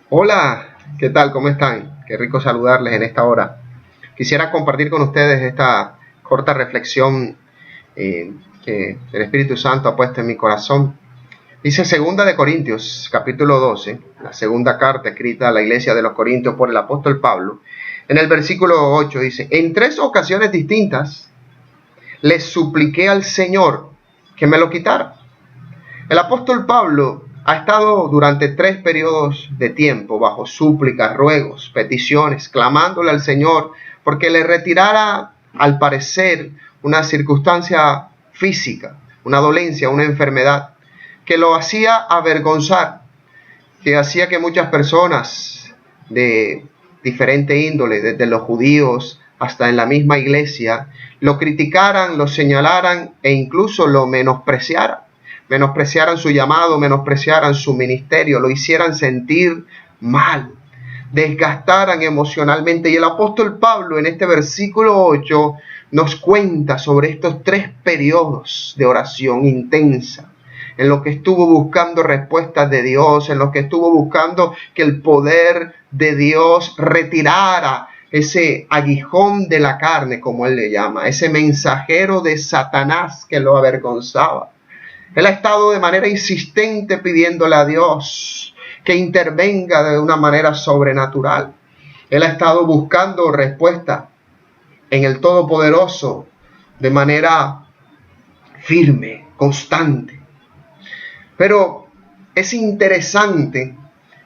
Hola, ¿qué tal? ¿Cómo están? Qué rico saludarles en esta hora. Quisiera compartir con ustedes esta corta reflexión que el Espíritu Santo ha puesto en mi corazón. Dice 2 Corintios, capítulo 12, la segunda carta escrita a la iglesia de los Corintios por el apóstol Pablo. En el versículo 8 dice: en 3 ocasiones distintas les supliqué al Señor que me lo quitara. El apóstol Pablo ha estado durante 3 periodos de tiempo bajo súplicas, ruegos, peticiones, clamándole al Señor porque le retirara, al parecer, una circunstancia física, una dolencia, una enfermedad, que lo hacía avergonzar, que hacía que muchas personas de diferente índole, desde los judíos hasta en la misma iglesia, lo criticaran, lo señalaran e incluso lo menospreciaran su llamado, menospreciaran su ministerio, lo hicieran sentir mal, desgastaran emocionalmente. Y el apóstol Pablo en este versículo 8 nos cuenta sobre estos 3 periodos de oración intensa, en lo que estuvo buscando respuestas de Dios, en lo que estuvo buscando que el poder de Dios retirara ese aguijón de la carne, como él le llama, ese mensajero de Satanás que lo avergonzaba. Él ha estado de manera insistente pidiéndole a Dios que intervenga de una manera sobrenatural. Él ha estado buscando respuesta en el Todopoderoso de manera firme, constante. Pero es interesante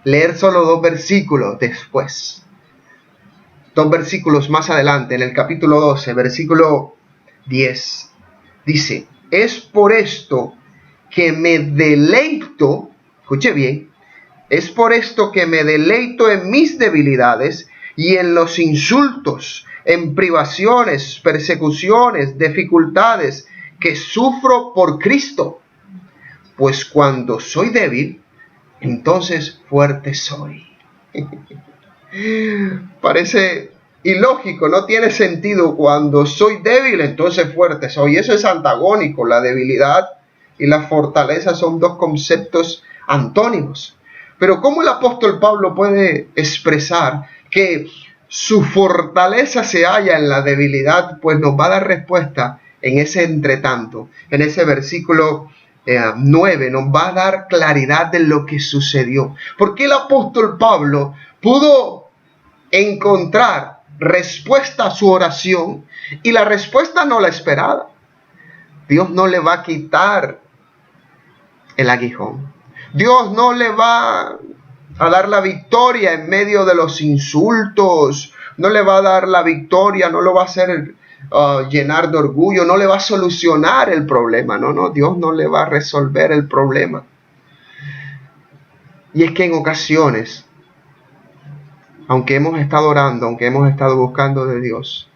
leer solo 2 versículos después. 2 versículos más adelante, en el capítulo 12, versículo 10, dice: es por esto que me deleito, escuche bien, es por esto que me deleito en mis debilidades y en los insultos, en privaciones, persecuciones, dificultades que sufro por Cristo. Pues cuando soy débil, entonces fuerte soy. Parece ilógico, no tiene sentido. Cuando soy débil, entonces fuerte soy. Eso es antagónico. La debilidad y la fortaleza son 2 conceptos antónimos. Pero ¿cómo el apóstol Pablo puede expresar que su fortaleza se halla en la debilidad? Pues nos va a dar respuesta en ese entretanto. En ese versículo 9 nos va a dar claridad de lo que sucedió. ¿Por qué el apóstol Pablo pudo encontrar respuesta a su oración y la respuesta no la esperaba? Dios no le va a quitar el aguijón. Dios no le va a dar la victoria en medio de los insultos. No le va a dar la victoria, no lo va a hacer llenar de orgullo, no le va a solucionar el problema. No, Dios no le va a resolver el problema. Y es que en ocasiones, aunque hemos estado orando, aunque hemos estado buscando de Dios,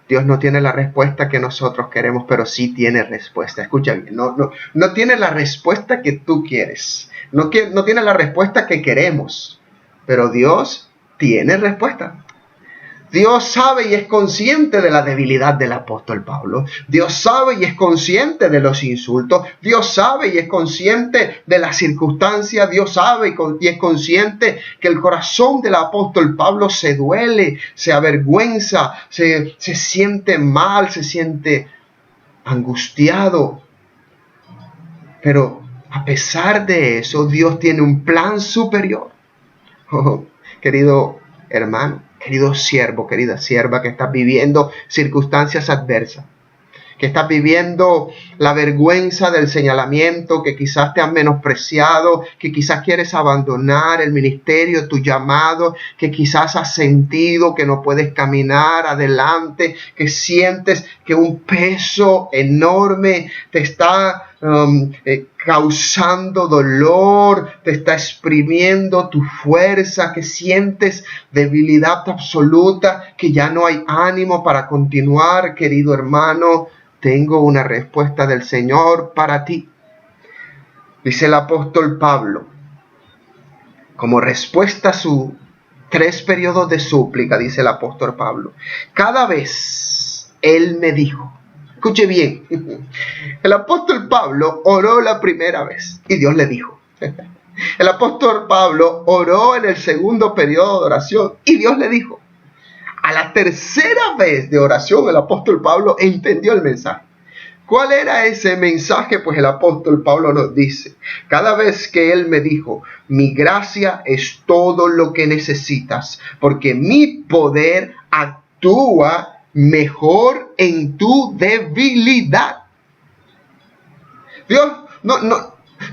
Dios no tiene la respuesta que nosotros queremos, pero sí tiene respuesta. Escucha bien, no tiene la respuesta que tú quieres. No tiene la respuesta que queremos, pero Dios tiene respuesta. Dios sabe y es consciente de la debilidad del apóstol Pablo. Dios sabe y es consciente de los insultos. Dios sabe y es consciente de las circunstancias. Dios sabe y es consciente que el corazón del apóstol Pablo se duele, se avergüenza, se siente mal, se siente angustiado. Pero a pesar de eso, Dios tiene un plan superior. Oh, querido hermano, querido siervo, querida sierva que estás viviendo circunstancias adversas, que estás viviendo la vergüenza del señalamiento, que quizás te han menospreciado, que quizás quieres abandonar el ministerio, tu llamado, que quizás has sentido que no puedes caminar adelante, que sientes que un peso enorme te está causando dolor, te está exprimiendo tu fuerza, que sientes debilidad absoluta, que ya no hay ánimo para continuar. Querido hermano, tengo una respuesta del Señor para ti. Dice el apóstol Pablo, como respuesta a sus 3 periodos de súplica, dice el apóstol Pablo: cada vez él me dijo. Escuche bien, el apóstol Pablo oró la primera vez y Dios le dijo. El apóstol Pablo oró en el segundo periodo de oración y Dios le dijo. A la tercera vez de oración el apóstol Pablo entendió el mensaje. ¿Cuál era ese mensaje? Pues el apóstol Pablo nos dice, cada vez que él me dijo, mi gracia es todo lo que necesitas, porque mi poder actúa mejor en tu debilidad. Dios,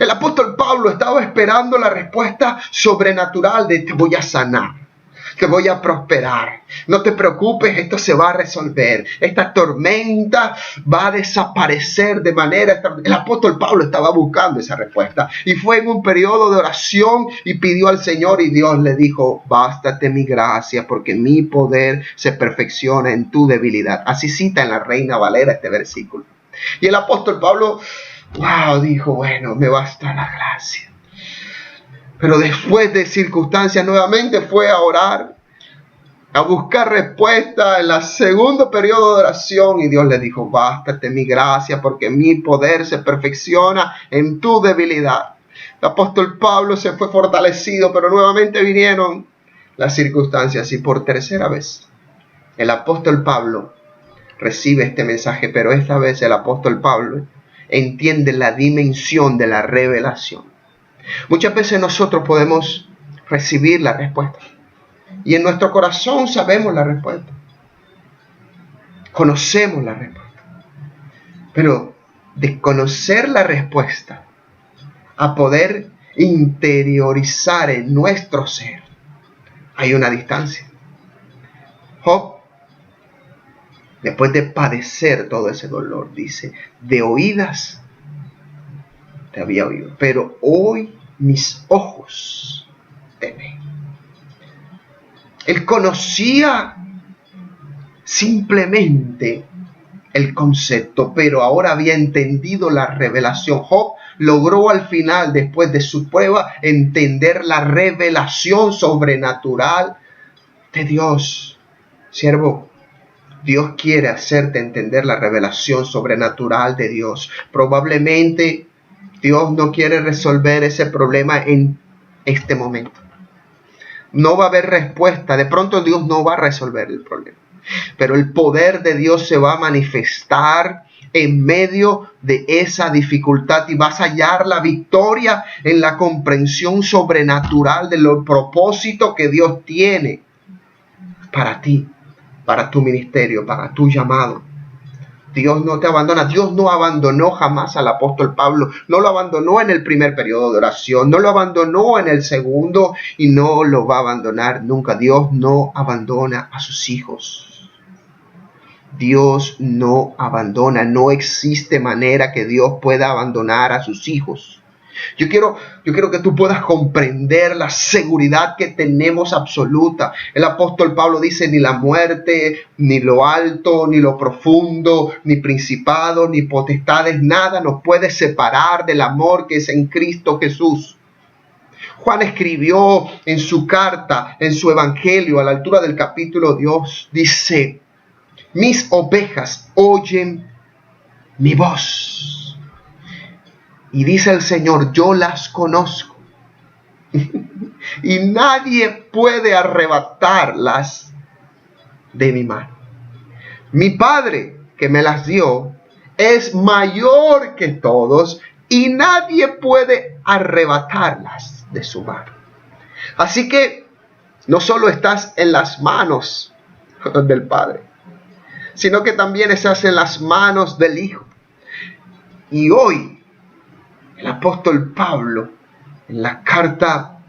el apóstol Pablo estaba esperando la respuesta sobrenatural de te voy a sanar. Que voy a prosperar. No te preocupes, esto se va a resolver. Esta tormenta va a desaparecer de manera... El apóstol Pablo estaba buscando esa respuesta. Y fue en un periodo de oración y pidió al Señor y Dios le dijo, bástate mi gracia porque mi poder se perfecciona en tu debilidad. Así cita en la Reina Valera este versículo. Y el apóstol Pablo, dijo, bueno, me basta la gracia. Pero después de circunstancias nuevamente fue a orar, a buscar respuesta en el segundo periodo de oración. Y Dios le dijo, bástate mi gracia porque mi poder se perfecciona en tu debilidad. El apóstol Pablo se fue fortalecido, pero nuevamente vinieron las circunstancias. Y por tercera vez, el apóstol Pablo recibe este mensaje, pero esta vez el apóstol Pablo entiende la dimensión de la revelación. Muchas veces nosotros podemos recibir la respuesta y en nuestro corazón sabemos la respuesta, conocemos la respuesta, pero de conocer la respuesta a poder interiorizar en nuestro ser hay una distancia. Job, después de padecer todo ese dolor, dice, de oídas te había oído, pero hoy mis ojos te ven. Él conocía simplemente el concepto, pero ahora había entendido la revelación. Job logró al final, después de su prueba, entender la revelación sobrenatural de Dios. Siervo, Dios quiere hacerte entender la revelación sobrenatural de Dios. Probablemente Dios no quiere resolver ese problema en este momento. No va a haber respuesta. De pronto Dios no va a resolver el problema. Pero el poder de Dios se va a manifestar en medio de esa dificultad y vas a hallar la victoria en la comprensión sobrenatural de los propósitos que Dios tiene para ti, para tu ministerio, para tu llamado. Dios no te abandona. Dios no abandonó jamás al apóstol Pablo. No lo abandonó en el primer periodo de oración. No lo abandonó en el segundo y no lo va a abandonar nunca. Dios no abandona a sus hijos. Dios no abandona. No existe manera que Dios pueda abandonar a sus hijos. Yo quiero que tú puedas comprender la seguridad que tenemos absoluta. El apóstol Pablo dice, ni la muerte, ni lo alto, ni lo profundo, ni principados, ni potestades, nada nos puede separar del amor que es en Cristo Jesús. Juan escribió en su carta, en su evangelio, a la altura del capítulo 2, dice, mis ovejas oyen mi voz. Y dice el Señor, yo las conozco. Y nadie puede arrebatarlas de mi mano. Mi Padre que me las dio es mayor que todos y nadie puede arrebatarlas de su mano. Así que no solo estás en las manos del Padre, sino que también estás en las manos del Hijo. Y hoy el apóstol Pablo, en la carta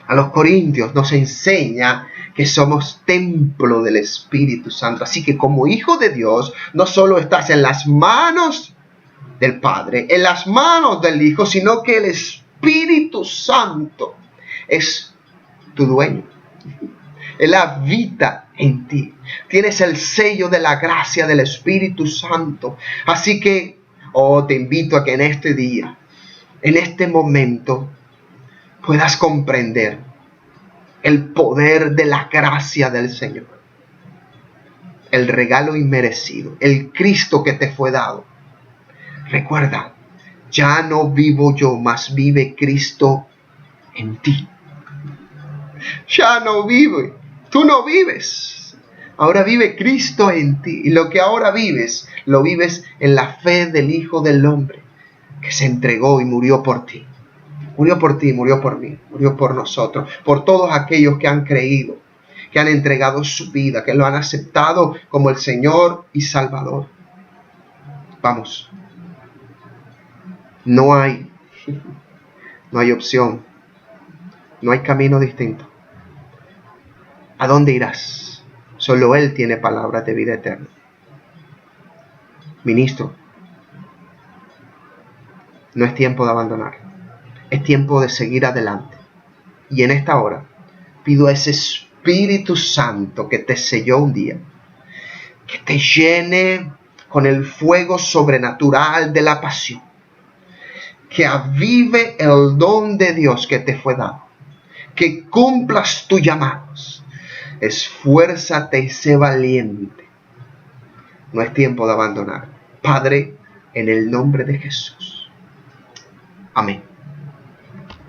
a los Corintios, nos enseña que somos templo del Espíritu Santo. Así que como hijo de Dios, no solo estás en las manos del Padre, en las manos del Hijo, sino que el Espíritu Santo es tu dueño. Él habita en ti. Tienes el sello de la gracia del Espíritu Santo. Así que te invito a que en este día, en este momento, puedas comprender el poder de la gracia del Señor. El regalo inmerecido, el Cristo que te fue dado. Recuerda, ya no vivo yo, mas vive Cristo en ti. Ya no vive, tú no vives. Ahora vive Cristo en ti. Y lo que ahora vives, lo vives en la fe del Hijo del Hombre, que se entregó y murió por ti. Murió por ti, murió por mí, murió por nosotros, por todos aquellos que han creído, que han entregado su vida, que lo han aceptado como el Señor y Salvador. Vamos. No hay opción. No hay camino distinto. ¿A dónde irás? Solo Él tiene palabras de vida eterna. Ministro, no es tiempo de abandonar. Es tiempo de seguir adelante. Y en esta hora pido a ese Espíritu Santo que te selló un día, que te llene con el fuego sobrenatural de la pasión, que avive el don de Dios que te fue dado, que cumplas tus llamados. Esfuérzate y sé valiente. No es tiempo de abandonar. Padre, en el nombre de Jesús. Amén.